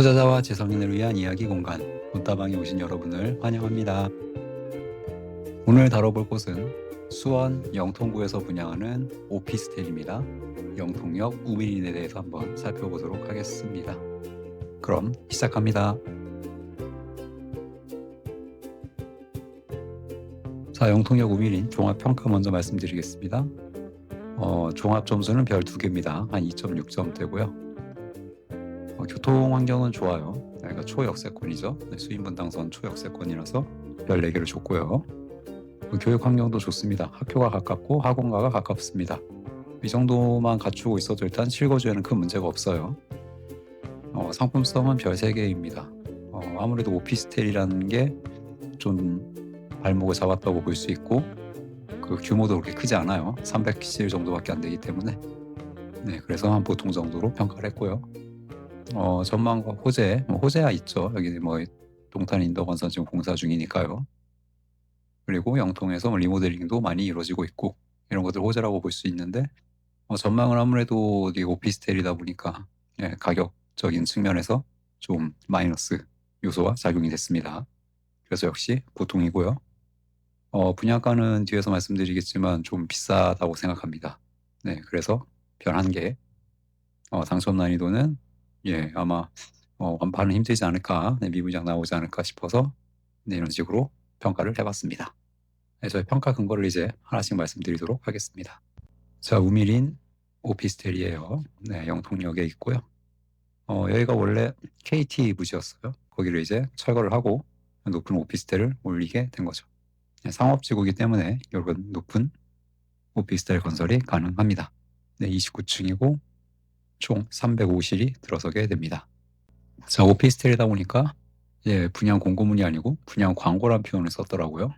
투자자와 재성인을 위한 이야기 공간 돈다방에 오신 여러분을 환영합니다. 오늘 다뤄볼 곳은 수원 영통구에서 분양하는 오피스텔입니다. 영통역 우미린에 대해서 한번 살펴보도록 하겠습니다. 그럼 시작합니다. 자, 영통역 우미린 종합평가 먼저 말씀드리겠습니다. 종합 점수는 별 2개입니다. 한 2.6점대고요. 교통 환경은 좋아요. 그러니까 초역세권이죠. 수인분당선 초역세권이라서 별 4개를 줬고요. 교육 환경도 좋습니다. 학교가 가깝고 학원가가 가깝습니다. 이 정도만 갖추고 있어도 일단 실거주에는 큰 문제가 없어요. 상품성은 별 3개입니다. 아무래도 오피스텔이라는 게 좀 발목을 잡았다고 볼 수 있고 그 규모도 그렇게 크지 않아요. 300실 정도밖에 안 되기 때문에 그래서 한 보통 정도로 평가를 했고요. 전망과 호재야 있죠. 여기 동탄 인덕원선 지금 공사 중이니까요. 그리고 영통에서 리모델링도 많이 이루어지고 있고 이런 것들 호재라고 볼 수 있는데 전망은 아무래도 이게 오피스텔이다 보니까 가격적인 측면에서 좀 마이너스 요소가 작용이 됐습니다. 그래서 역시 보통이고요. 분양가는 뒤에서 말씀드리겠지만 좀 비싸다고 생각합니다. 그래서 별 1개. 당첨 난이도는 아마 완파는 힘들지 않을까, 미분양 나오지 않을까 싶어서 이런 식으로 평가를 해봤습니다. 저희 평가 근거를 이제 하나씩 말씀드리도록 하겠습니다. 자, 우미린 오피스텔이에요. 영통역에 있고요. 여기가 원래 KT 부지였어요. 거기를 이제 철거를 하고 높은 오피스텔을 올리게 된 거죠. 상업지구이기 때문에 이런 높은 오피스텔 건설이 가능합니다. 29층이고 총 305실이 들어서게 됩니다. 자, 오피스텔이다 보니까 분양 공고문이 아니고 분양 광고란 표현을 썼더라고요.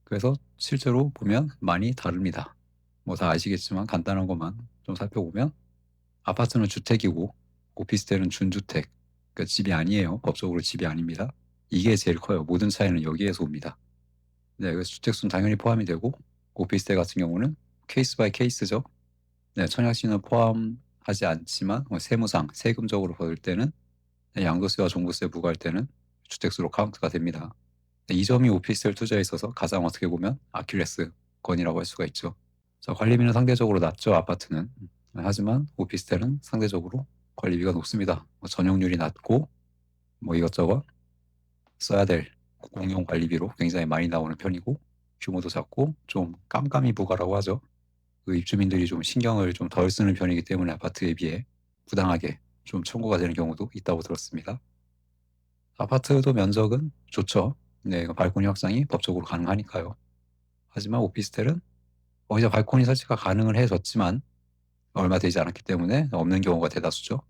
그래서 실제로 보면 많이 다릅니다. 다 아시겠지만 간단한 것만 좀 살펴보면 아파트는 주택이고 오피스텔은 준주택, 그러니까 집이 아니에요. 법적으로 집이 아닙니다. 이게 제일 커요. 모든 차이는 여기에서 옵니다. 그래서 주택수는 당연히 포함이 되고 오피스텔 같은 경우는 케이스 바이 케이스죠. 청약시는 포함하지 않지만 세무상, 세금적으로 받을 때는 양도세와 종부세 부과할 때는 주택수로 카운트가 됩니다. 이 점이 오피스텔 투자에 있어서 가장 어떻게 보면 아킬레스건이라고 할 수가 있죠. 자, 관리비는 상대적으로 낮죠, 아파트는. 하지만 오피스텔은 상대적으로 관리비가 높습니다. 전용률이 낮고 이것저것 써야 될 공용 관리비로 굉장히 많이 나오는 편이고 규모도 작고 좀 깜깜이 부과라고 하죠. 그 입주민들이 좀 신경을 좀 덜 쓰는 편이기 때문에 아파트에 비해 부당하게 좀 청구가 되는 경우도 있다고 들었습니다. 아파트도 면적은 좋죠. 발코니 확장이 법적으로 가능하니까요. 하지만 오피스텔은 이제 발코니 설치가 가능을 해줬지만 얼마 되지 않았기 때문에 없는 경우가 대다수죠.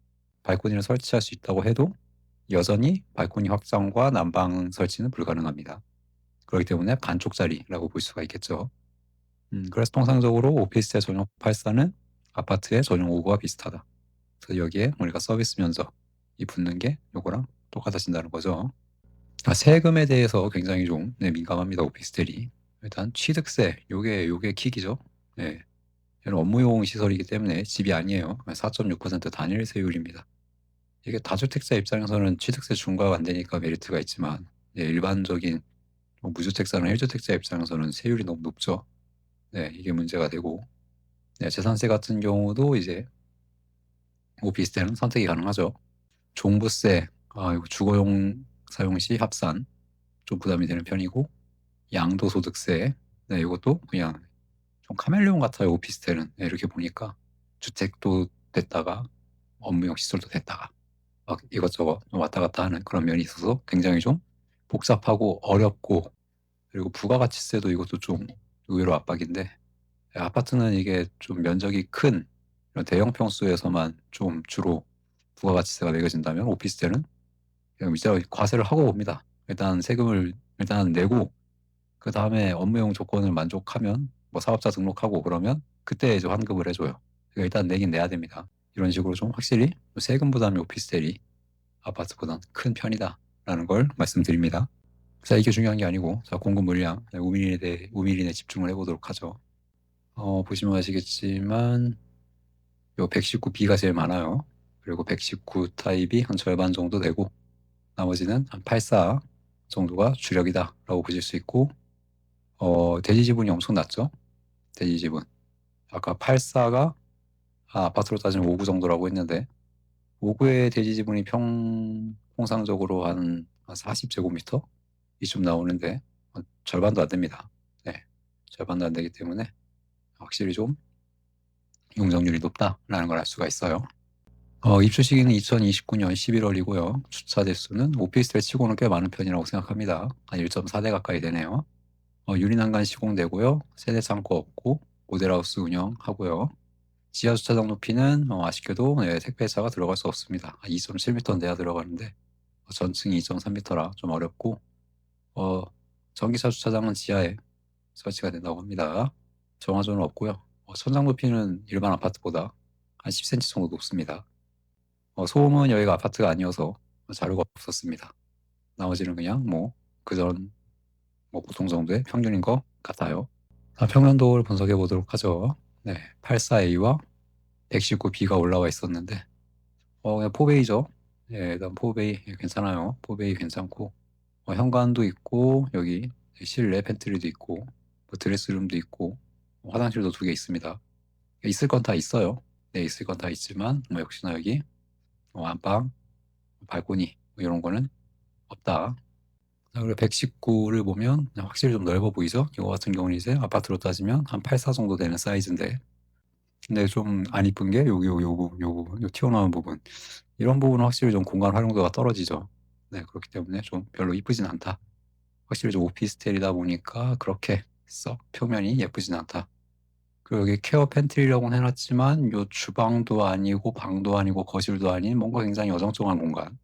발코니를 설치할 수 있다고 해도 여전히 발코니 확장과 난방 설치는 불가능합니다. 그렇기 때문에 반쪽짜리라고 볼 수가 있겠죠. 그래서 통상적으로 오피스텔 전용 84는 아파트의 전용 5구와 비슷하다. 그래서 여기에 우리가 서비스 면적이 붙는 게 요거랑 똑같아진다는 거죠. 세금에 대해서 굉장히 좀 민감합니다. 오피스텔이. 일단 취득세, 요게 킥이죠. 얘는 업무용 시설이기 때문에 집이 아니에요. 4.6% 단일 세율입니다. 이게 다주택자 입장에서는 취득세 중과가 안 되니까 메리트가 있지만 일반적인 무주택자나 1주택자 입장에서는 세율이 너무 높죠. 이게 문제가 되고 재산세 같은 경우도 이제 오피스텔은 선택이 가능하죠. 종부세, 이거 주거용 사용 시 합산 좀 부담이 되는 편이고 양도소득세, 이것도 그냥 좀 카멜레온 같아요. 오피스텔은 이렇게 보니까 주택도 됐다가 업무용 시설도 됐다가 막 이것저것 좀 왔다 갔다 하는 그런 면이 있어서 굉장히 좀 복잡하고 어렵고 그리고 부가가치세도 이것도 좀 의외로 압박인데 아파트는 이게 좀 면적이 큰 이런 대형 평수에서만 좀 주로 부가가치세가 매겨진다면 오피스텔은 그냥 이제 과세를 하고 봅니다. 일단 세금을 일단 내고 그 다음에 업무용 조건을 만족하면 사업자 등록하고 그러면 그때 이제 환급을 해줘요. 그러니까 일단 내긴 내야 됩니다. 이런 식으로 좀 확실히 세금 부담이 오피스텔이 아파트보다는 큰 편이다라는 걸 말씀드립니다. 자, 이게 중요한 게 아니고 자, 공급 물량 우미린에 집중을 해보도록 하죠. 보시면 아시겠지만 요 119B가 제일 많아요. 그리고 119 타입이 한 절반 정도 되고 나머지는 한 84 정도가 주력이다라고 보실 수 있고 대지 지분이 엄청 낮죠. 대지 지분. 아까 84가 아파트로 따지면 5구 정도라고 했는데 5구의 대지 지분이 통상적으로 한 40제곱미터 이쯤 나오는데 절반도 안 됩니다. 네, 절반도 안 되기 때문에 확실히 좀 용적률이 높다라는 걸 알 수가 있어요. 입주 시기는 2029년 11월이고요. 주차 대수는 오피스텔 치고는 꽤 많은 편이라고 생각합니다. 한 1.4대 가까이 되네요. 유리난간 시공되고요. 세대 창고 없고 모델하우스 운영하고요. 지하 주차장 높이는 아쉽게도 택배차가 들어갈 수 없습니다. 2.7m 내야 들어가는데 전층이 2.3m라 좀 어렵고 전기차 주차장은 지하에 설치가 된다고 합니다. 정화조는 없고요. 천장 높이는 일반 아파트보다 한 10cm 정도 높습니다. 소음은 여기가 아파트가 아니어서 자료가 없었습니다. 나머지는 그냥 그전 보통 정도의 평균인 것 같아요. 평면도를 분석해 보도록 하죠. 네, 84A와 119B가 올라와 있었는데 그냥 4베이죠. 예, 일단 4베이 괜찮아요. 4베이 괜찮고 현관도 있고 여기 실내 팬트리도 있고 드레스룸도 있고 화장실도 2개 있습니다. 있을 건 다 있어요. 네, 있을 건 다 있지만 역시나 여기 안방, 발코니 이런 거는 없다. 그리고 119를 보면 확실히 좀 넓어 보이죠? 이거 같은 경우는 이제 아파트로 따지면 한 84 정도 되는 사이즈인데 근데 좀 안 이쁜 게 요 튀어나온 부분 이런 부분은 확실히 좀 공간 활용도가 떨어지죠. 네, 그렇기 때문에 좀 별로 이쁘진 않다. 확실히 좀 오피스텔이다 보니까 그렇게 썩 표면이 예쁘진 않다. 그리고 여기 케어 팬트리라고는 해놨지만 요 주방도 아니고 방도 아니고 거실도 아닌 뭔가 굉장히 어정쩡한 공간.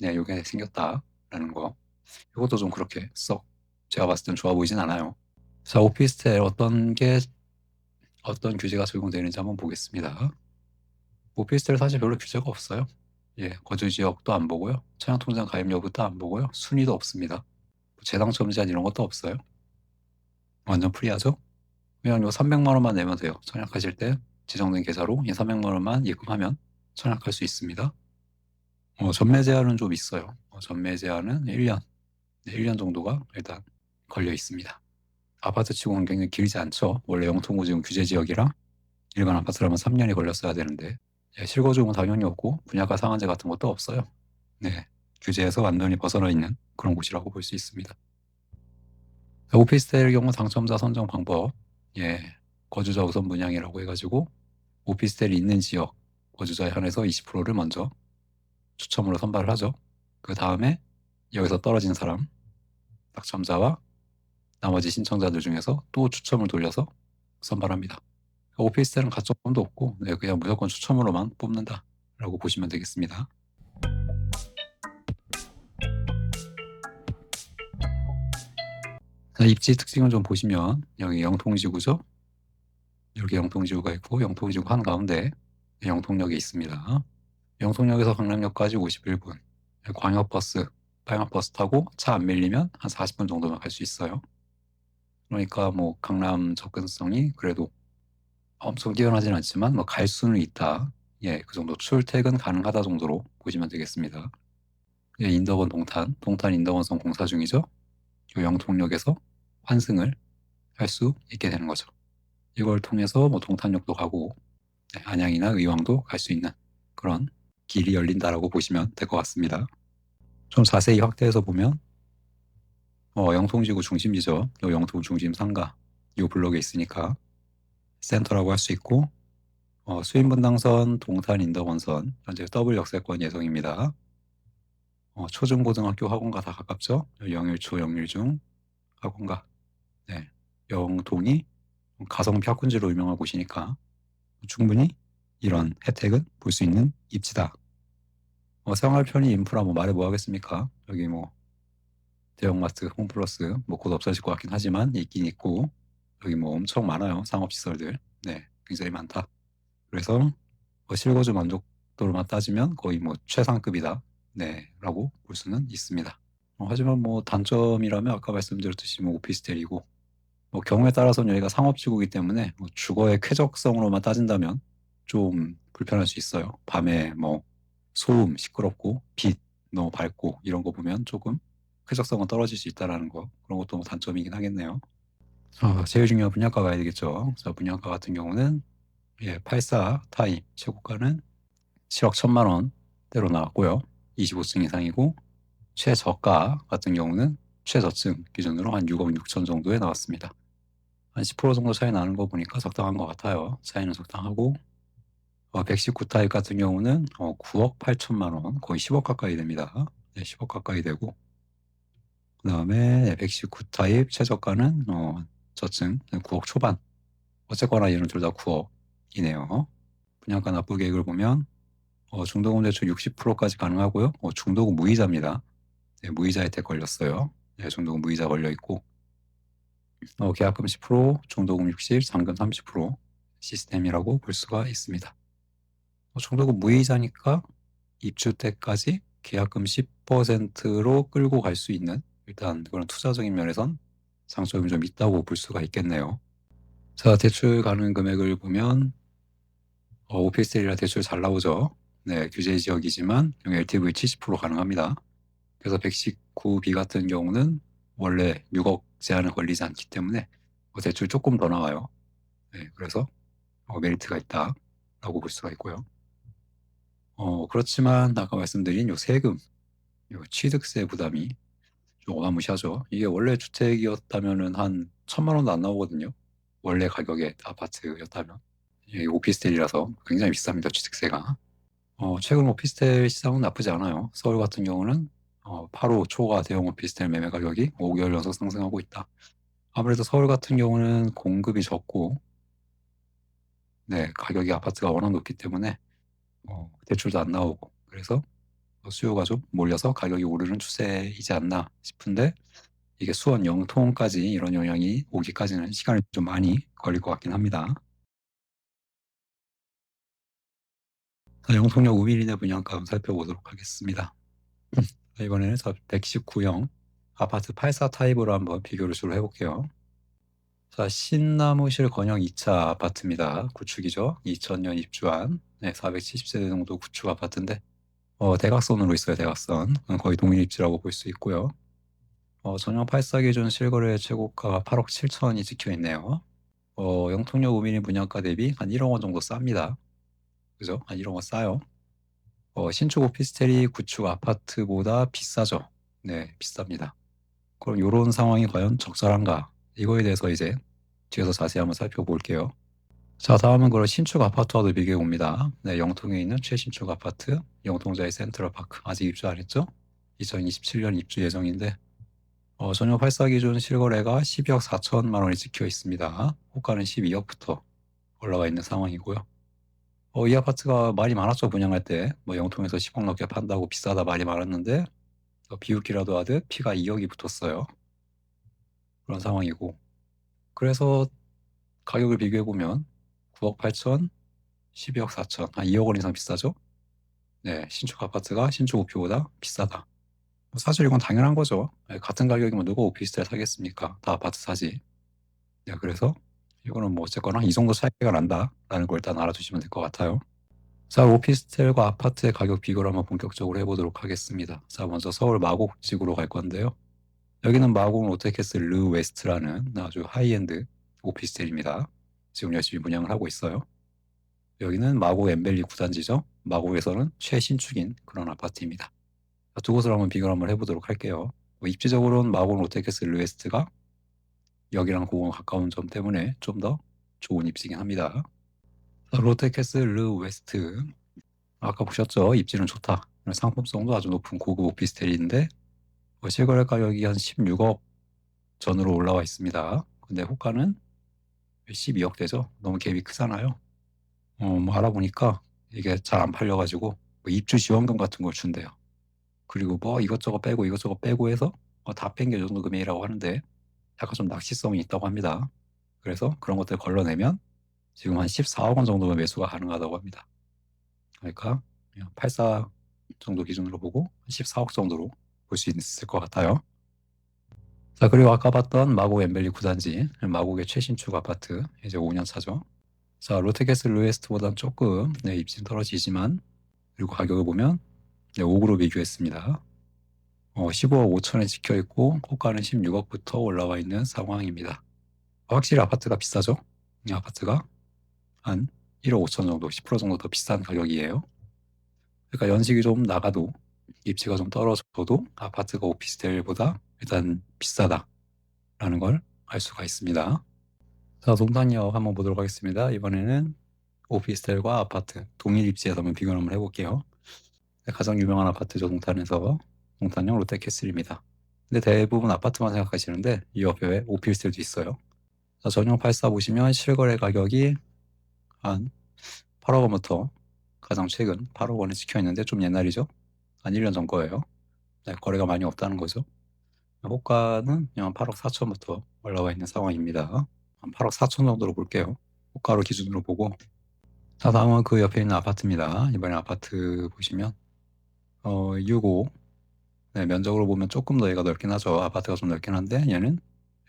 네, 요게 생겼다라는 거. 이것도 좀 그렇게 썩 제가 봤을 땐 좋아 보이진 않아요. 자, 오피스텔 어떤 규제가 적용되는지 한번 보겠습니다. 오피스텔 사실 별로 규제가 없어요. 예, 거주 지역도 안 보고요. 차량통장 가입 여부도 안 보고요. 순위도 없습니다. 재당첨 제한 이런 것도 없어요. 완전 프리하죠? 그냥 요 300만 원만 내면 돼요. 청약하실 때 지정된 계좌로 이 300만 원만 입금하면 청약할 수 있습니다. 전매 제한은 좀 있어요. 전매 제한은 1년, 1년 정도가 일단 걸려 있습니다. 아파트 치고는 굉장히 길지 않죠. 원래 영통구 지금 규제 지역이랑 일반 아파트라면 3년이 걸렸어야 되는데 실거주는 당연히 없고 분양가 상한제 같은 것도 없어요. 네, 규제에서 완전히 벗어나 있는 그런 곳이라고 볼 수 있습니다. 오피스텔 경우 당첨자 선정 방법, 거주자 우선 분양이라고 해가지고 오피스텔이 있는 지역 거주자에 한해서 20%를 먼저 추첨으로 선발을 하죠. 그 다음에 여기서 떨어진 사람, 당첨자와 나머지 신청자들 중에서 또 추첨을 돌려서 선발합니다. 오피스텔은 가점도 없고 그냥 무조건 추첨으로만 뽑는다라고 보시면 되겠습니다. 자, 입지 특징을 좀 보시면 여기 영통지구죠. 여기 영통지구가 있고 영통지구 한가운데 영통역이 있습니다. 영통역에서 강남역까지 51분. 광역버스, 방역버스 타고 차 안 밀리면 한 40분 정도면 갈 수 있어요. 그러니까 강남 접근성이 그래도 엄청 뛰어나진 않지만 갈 수는 있다. 그 정도 출퇴근 가능하다 정도로 보시면 되겠습니다. 인덕원 동탄 인덕원선 공사 중이죠. 이 영통역에서 환승을 할 수 있게 되는 거죠. 이걸 통해서 동탄역도 가고 안양이나 의왕도 갈 수 있는 그런 길이 열린다라고 보시면 될 것 같습니다. 좀 자세히 확대해서 보면 영통지구 중심지죠. 이 영통 중심 상가 이 블록에 있으니까 센터라고 할 수 있고 수인분당선, 동탄 인덕원선 현재 더블 역세권 예정입니다. 초중고등학교 학원가 다 가깝죠. 영일초, 영일중 학원가. 네, 영통이 가성비 학군지로 유명한 곳이니까 충분히 이런 혜택은 볼 수 있는 입지다. 생활 편의 인프라 말해 뭐 하겠습니까? 여기 대형마트, 홈플러스 곧 없어질 것 같긴 하지만 있긴 있고 여기 엄청 많아요. 상업시설들. 네, 굉장히 많다. 그래서 실거주 만족도로만 따지면 거의 최상급이다. 네, 라고 볼 수는 있습니다. 하지만 단점이라면 아까 말씀드렸듯이 오피스텔이고 경우에 따라서는 여기가 상업지구이기 때문에 주거의 쾌적성으로만 따진다면 좀 불편할 수 있어요. 밤에 뭐 소음 시끄럽고 빛 너무 밝고 이런 거 보면 조금 쾌적성은 떨어질 수 있다라는 거, 그런 것도 단점이긴 하겠네요. 제일 중요한 분양가 가야 되겠죠. 자, 분양가 같은 경우는 84 타입 최고가는 7억 1천만 원대로 나왔고요. 25층 이상이고, 최저가 같은 경우는 최저층 기준으로 한 6억 6천 정도에 나왔습니다. 한 10% 정도 차이 나는 거 보니까 적당한 것 같아요. 차이는 적당하고, 119 타입 같은 경우는 9억 8천만 원, 거의 10억 가까이 됩니다. 10억 가까이 되고, 그 다음에 119 타입 최저가는 저층 9억 초반. 어쨌거나 얘는 둘 다 9억이네요. 분양가 납부 계획을 보면 중도금 대출 60%까지 가능하고요. 중도금 무이자입니다. 네, 무이자 혜택 걸렸어요. 네, 중도금 무이자 걸려 있고, 계약금 10%, 중도금 60, 잔금 30% 시스템이라고 볼 수가 있습니다. 중도금 무이자니까 입주 때까지 계약금 10%로 끌고 갈 수 있는, 일단 그런 투자적인 면에선 장점이 좀 있다고 볼 수가 있겠네요. 자, 대출 가능 금액을 보면 오피스텔이라 대출 잘 나오죠. 네, 규제 지역이지만 LTV 70% 가능합니다. 그래서 119B 같은 경우는 원래 6억 제한은 걸리지 않기 때문에 대출 조금 더 나와요. 네, 그래서 메리트가 있다라고 볼 수가 있고요. 그렇지만 아까 말씀드린 요 세금, 요 취득세 부담이 좀 어마무시하죠. 이게 원래 주택이었다면은 한 1천만 원도 안 나오거든요. 원래 가격의 아파트였다면. 이게 오피스텔이라서 굉장히 비쌉니다, 취득세가. 최근 오피스텔 시장은 나쁘지 않아요. 서울 같은 경우는 8호 초과 대형 오피스텔 매매 가격이 5개월 연속 상승하고 있다. 아무래도 서울 같은 경우는 공급이 적고, 네, 가격이 아파트가 워낙 높기 때문에 대출도 안 나오고, 그래서 수요가 좀 몰려서 가격이 오르는 추세이지 않나 싶은데, 이게 수원 영통까지 이런 영향이 오기까지는 시간이 좀 많이 걸릴 것 같긴 합니다. 영통역 우미린의 분양가 한번 살펴보도록 하겠습니다. 이번에는 119형 아파트 84 타입으로 한번 비교를 주로 해볼게요. 자, 신나무실 건영 2차 아파트입니다. 구축이죠. 2000년 입주한 470세대 정도 구축 아파트인데 대각선으로 있어요. 대각선. 거의 동일 입지라고 볼 수 있고요. 전용 84 기준 실거래 최고가가 8억 7천이 찍혀 있네요. 영통역 우미린 분양가 대비 한 1억 원 정도 쌉니다. 그죠? 한 1억 원 싸요. 신축 오피스텔이 구축 아파트보다 비싸죠. 네, 비쌉니다. 그럼 이런 상황이 과연 적절한가? 이거에 대해서 이제 뒤에서 자세히 한번 살펴볼게요. 자, 다음은 그럼 신축 아파트와도 비교해 봅니다. 네, 영통에 있는 최신축 아파트, 영통자의 센트럴파크. 아직 입주 안 했죠? 2027년 입주 예정인데, 전용 84 기준 실거래가 12억 4천만 원이 찍혀 있습니다. 호가는 12억부터 올라와 있는 상황이고요. 이 아파트가 말이 많았죠, 분양할 때. 뭐 영통에서 10억 넘게 판다고 비싸다 말이 많았는데, 비웃기라도 하듯 피가 2억이 붙었어요. 그런 상황이고. 그래서 가격을 비교해보면 9억 8천, 12억 4천, 한 2억 원 이상 비싸죠? 네, 신축 아파트가 신축 오피보다 비싸다. 사실 이건 당연한 거죠. 같은 가격이면 누가 오피스텔 사겠습니까? 다 아파트 사지. 네, 그래서 이거는 뭐 어쨌거나 이 정도 차이가 난다라는 걸 일단 알아두시면 될 것 같아요. 자, 오피스텔과 아파트의 가격 비교를 한번 본격적으로 해보도록 하겠습니다. 자, 먼저 서울 마곡 지구로 갈 건데요. 여기는 마곡 롯데캐슬 르 웨스트라는 아주 하이엔드 오피스텔입니다. 지금 열심히 분양을 하고 있어요. 여기는 마곡 엠벨리 9단지죠. 마곡에서는 최신축인 그런 아파트입니다. 자, 두 곳을 한번 비교를 한번 해보도록 할게요. 입지적으로는 마곡 롯데캐슬 르 웨스트가 여기랑 공원 가까운 점 때문에 좀 더 좋은 입지긴 합니다. 자, 롯데캐슬 르 웨스트 아까 보셨죠? 입지는 좋다. 상품성도 아주 높은 고급 오피스텔인데 실거래 가격이 한 16억 전으로 올라와 있습니다. 근데 호가는 12억 되죠? 너무 갭이 크잖아요. 뭐 알아보니까 이게 잘 안 팔려가지고 뭐 입주 지원금 같은 걸 준대요. 그리고 뭐 이것저것 빼고 이것저것 빼고 해서 다 뺀 게 이 정도 금액이라고 하는데 약간 좀 낚시성이 있다고 합니다. 그래서 그런 것들 걸러내면 지금 한 14억 원 정도면 매수가 가능하다고 합니다. 그러니까 84 정도 기준으로 보고 14억 정도로 볼 수 있을 것 같아요. 자, 그리고 아까 봤던 마곡 엠벨리 9단지, 마곡의 최신축 아파트, 이제 5년 차죠. 자, 롯데캐슬 루에스트보다 조금 입지는 떨어지지만, 그리고 가격을 보면 5그룹 비교했습니다. 15억 5천에 찍혀 있고 호가는 16억부터 올라와 있는 상황입니다. 확실히 아파트가 비싸죠? 이 아파트가 한 1억 5천 정도, 10% 정도 더 비싼 가격이에요. 그러니까 연식이 좀 나가도 입지가 좀 떨어져도 아파트가 오피스텔보다 일단 비싸다라는 걸 알 수가 있습니다. 자, 동탄역 한번 보도록 하겠습니다. 이번에는 오피스텔과 아파트 동일 입지에서 한번 비교를 한번 해볼게요. 가장 유명한 아파트죠, 동탄에서. 동탄역 롯데캐슬입니다. 근데 대부분 아파트만 생각하시는데 이 옆에 오피스텔도 있어요. 자, 전용 84 보시면 실거래 가격이 한 8억 원부터 가장 최근 8억 원에 찍혀 있는데 좀 옛날이죠. 한 1년 전 거예요. 거래가 많이 없다는 거죠. 호가는 그냥 8억 4천부터 올라와 있는 상황입니다. 한 8억 4천 정도로 볼게요. 호가로 기준으로 보고. 자, 다음은 그 옆에 있는 아파트입니다. 이번에 아파트 보시면 6호. 면적으로 보면 조금 더 얘가 넓긴 하죠. 아파트가 좀 넓긴 한데 얘는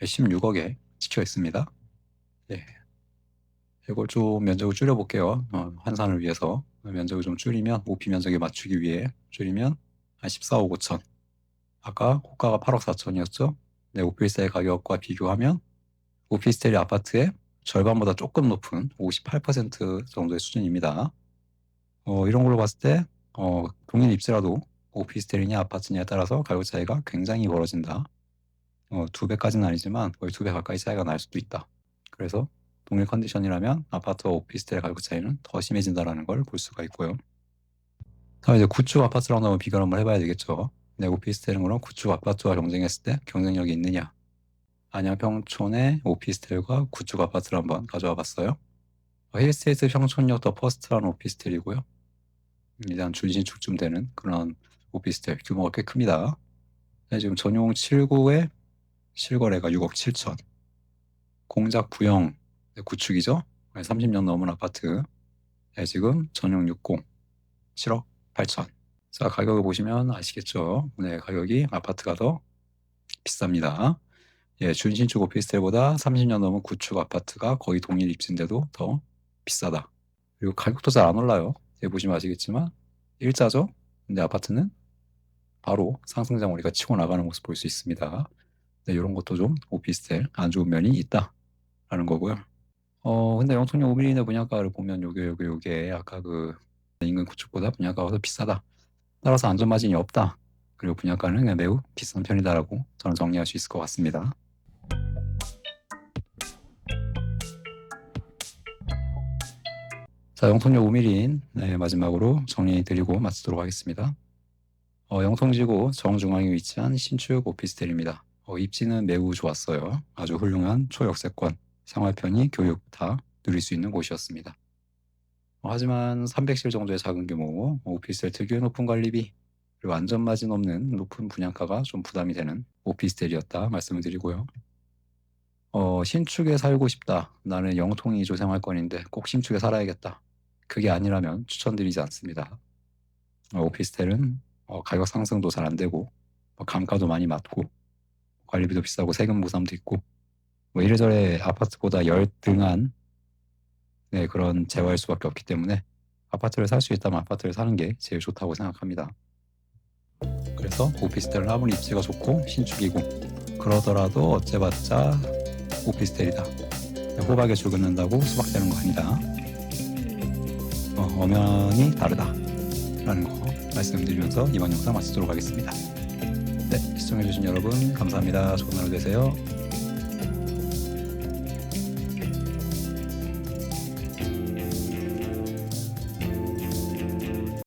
16억에 찍혀 있습니다. 이걸 좀 면적을 줄여볼게요. 환산을 위해서 면적을 좀 줄이면 오피 면적에 맞추기 위해 줄이면 한 14억 5천. 아까 호가가 8억 4천이었죠. 오피스텔 가격과 비교하면 오피스텔이 아파트의 절반보다 조금 높은 58% 정도의 수준입니다. 이런 걸로 봤을 때 동일 입지라도 오피스텔이냐 아파트냐에 따라서 가격 차이가 굉장히 벌어진다. 2배까지는 아니지만 거의 2배 가까이 차이가 날 수도 있다. 그래서 동일 컨디션이라면 아파트와 오피스텔의 가격 차이는 더 심해진다는 걸 볼 수가 있고요. 자, 이제 구축 아파트랑 한번 비교를 한번 해봐야 되겠죠. 오피스텔은 그럼 구축 아파트와 경쟁했을 때 경쟁력이 있느냐? 안양평촌의 오피스텔과 구축 아파트를 한번 가져와 봤어요. 힐스테이트 평촌역 더 퍼스트라는 오피스텔이고요. 일단 준신축쯤 되는 그런 오피스텔 규모가 꽤 큽니다. 지금 전용 7구에 실거래가 6억 7천. 공작 구형 구축이죠. 30년 넘은 아파트. 지금 전용 60 7억 8천. 자, 가격을 보시면 아시겠죠. 가격이 아파트가 더 비쌉니다. 준신축 오피스텔보다 30년 넘은 구축 아파트가 거의 동일 입지인데도 더 비싸다. 그리고 가격도 잘 안 올라요. 보시면 아시겠지만 일자죠. 근데 아파트는 바로 상승장 우리가 치고 나가는 모습 볼 수 있습니다. 이런 것도 좀 오피스텔 안 좋은 면이 있다라는 거고요. 근데 영통역 5mm 분양가를 보면 요게 아까 그 인근 구축보다 분양가가 더 비싸다. 따라서 안전 마진이 없다. 그리고 분양가는 그냥 매우 비싼 편이다라고 저는 정리할 수 있을 것 같습니다. 자, 영통역 5mm 마지막으로 정리해드리고 마치도록 하겠습니다. 영통지구 정중앙에 위치한 신축 오피스텔입니다. 입지는 매우 좋았어요. 아주 훌륭한 초역세권, 생활편의, 교육 다 누릴 수 있는 곳이었습니다. 하지만 300실 정도의 작은 규모, 오피스텔 특유의 높은 관리비, 그리고 안전마진 없는 높은 분양가가 좀 부담이 되는 오피스텔이었다 말씀을 드리고요. 신축에 살고 싶다. 나는 영통이 2조 생활권인데 꼭 신축에 살아야겠다. 그게 아니라면 추천드리지 않습니다. 오피스텔은 가격 상승도 잘 안 되고 감가도 많이 맞고 관리비도 비싸고 세금 부담도 있고 이래저래 아파트보다 열등한 그런 재화일 수밖에 없기 때문에 아파트를 살 수 있다면 아파트를 사는 게 제일 좋다고 생각합니다. 그래서 오피스텔은 아무리 입지가 좋고 신축이고 그러더라도 어째봤자 오피스텔이다. 호박에 줄 긋는다고 수박되는 거 아니다. 엄연히 다르다라는 거 말씀드리면서 이번 영상 마치도록 하겠습니다. 시청해주신 여러분 감사합니다. 좋은 하루 되세요.